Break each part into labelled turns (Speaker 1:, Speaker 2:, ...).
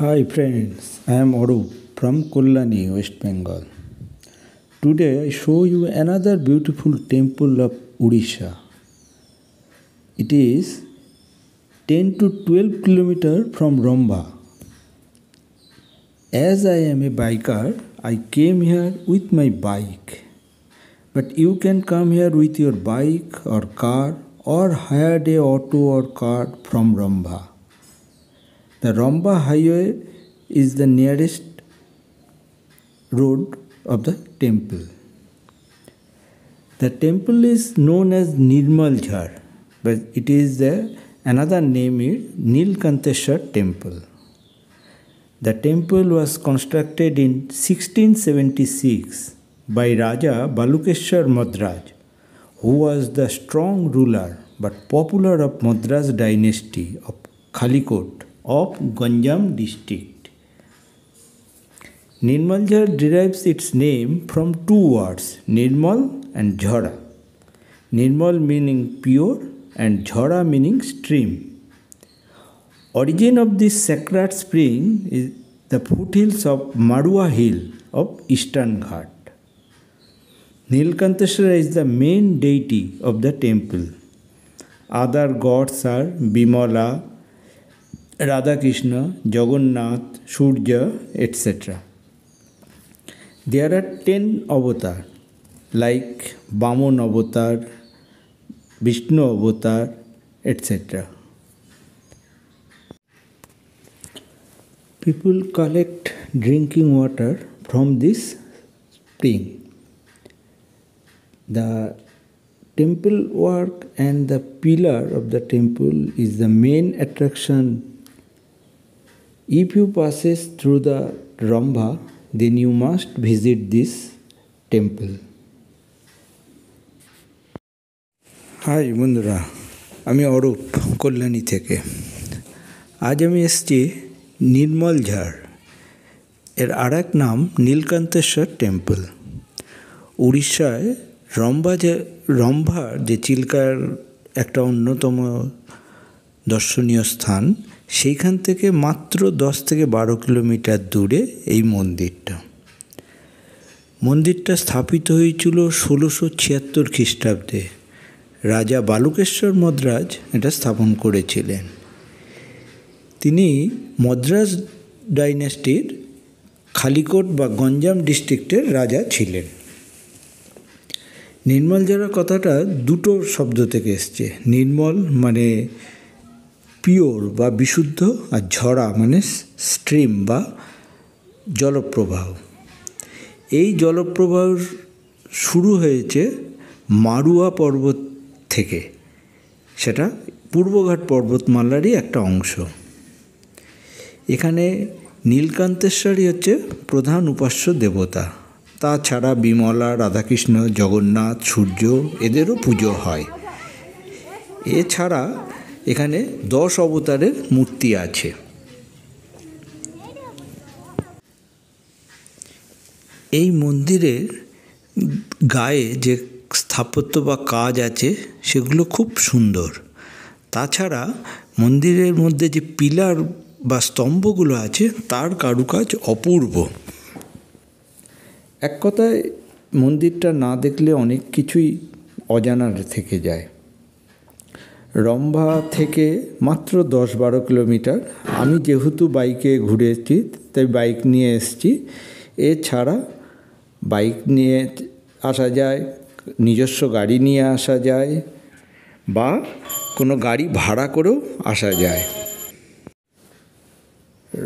Speaker 1: Hi friends, I am Arup from Kollani, West Bengal. Today I show you another beautiful temple of Odisha. It is 10 to 12 kilometers from Ramba. As I am a biker, I came here with my bike. But you can come here with your bike or car or hire a auto or car from Ramba. The Ramba highway is the nearest road of the temple. The temple is known as Nirmal Jhar, but it is another name is Nilkanteshwar temple. The temple was constructed in 1676 by Raja Balukeshwar Madraj, who was the strong ruler but popular of Madras dynasty of Kalikot of Ganjam district. Nirmal Jhar derives its name from two words, Nirmal and Jhara. Nirmal meaning pure and Jhara meaning stream. Origin of this sacred spring is the foothills of Marua Hill of Eastern Ghat. Nilkanteshwara is the main deity of the temple. Other gods are Bimala, Radhakrishna, Jagannath, Surya, etc. There are 10 avatars like Vaman avatar, Vishnu avatar, etc. People collect drinking water from this spring. The temple work and the pillar of the temple is the main attraction. If you passes through the Ramba, then you must visit this temple. Hi বন্ধুরা, আমি অরূপ কল্যাণী থেকে। আজ আমি এসেছি নির্মল ঝাড়, এর আর এক নাম নীলকান্তেশ্বর টেম্পল। উড়িষ্যায় রম্ভার যে চিল্কার একটা অন্যতম দর্শনীয় স্থান, সেইখান থেকে মাত্র 10 থেকে 12 কিলোমিটার দূরে এই মন্দিরটা। মন্দিরটা স্থাপিত হয়েছিল 1676 খ্রিস্টাব্দে। রাজা বালুকেশ্বর মদ্রাজ এটা স্থাপন করেছিলেন। তিনি মদ্রাজ ডাইনেস্টির খালিকোট বা গঞ্জাম ডিস্ট্রিক্টের রাজা ছিলেন। নির্মল ঝাড়া কথাটা দুটো শব্দ থেকে এসছে। নির্মল মানে পিওর বা বিশুদ্ধ, আর ঝরা মানে স্ট্রিম বা জলপ্রবাহ। এই জলপ্রবাহ শুরু হয়েছে মারুয়া পর্বত থেকে, সেটা পূর্বঘাট পর্বতমালারই একটা অংশ। এখানে নীলকান্তেশ্বরই হচ্ছে প্রধান উপাস্য দেবতা। তাছাড়া বিমলা, রাধাকৃষ্ণ, জগন্নাথ, সূর্য এদেরও পুজো হয়। এছাড়া এখানে 10 অবতারের মূর্তি আছে। এই মন্দিরের গায়ে যে স্থাপত্য বা কাজ আছে সেগুলো খুব সুন্দর। তাছাড়া মন্দিরের মধ্যে যে পিলার বা স্তম্ভগুলো আছে তার কারুকাজ অপূর্ব। এক কথায় মন্দিরটা না দেখলে অনেক কিছুই অজানা থেকে যায়। রম্ভা থেকে মাত্র 10-12 কিলোমিটার। আমি যেহেতু বাইকে ঘুরেছি তাই বাইক নিয়ে এসেছি। এছাড়া বাইক নিয়ে আসা যায়, নিজস্ব গাড়ি নিয়ে আসা যায়, বা কোনো গাড়ি ভাড়া করেও আসা যায়।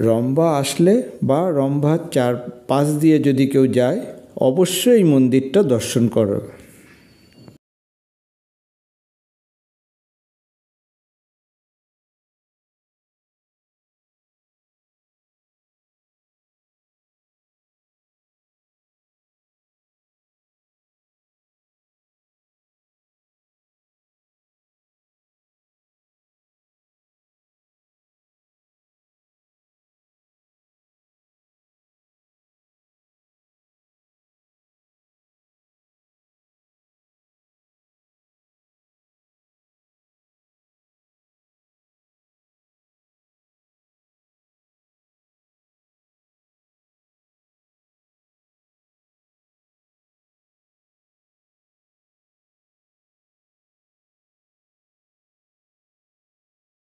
Speaker 1: রম্ভা আসলে বা রম্ভার চারপাশ দিয়ে যদি কেউ যায়, অবশ্যই এই মন্দিরটা দর্শন করো।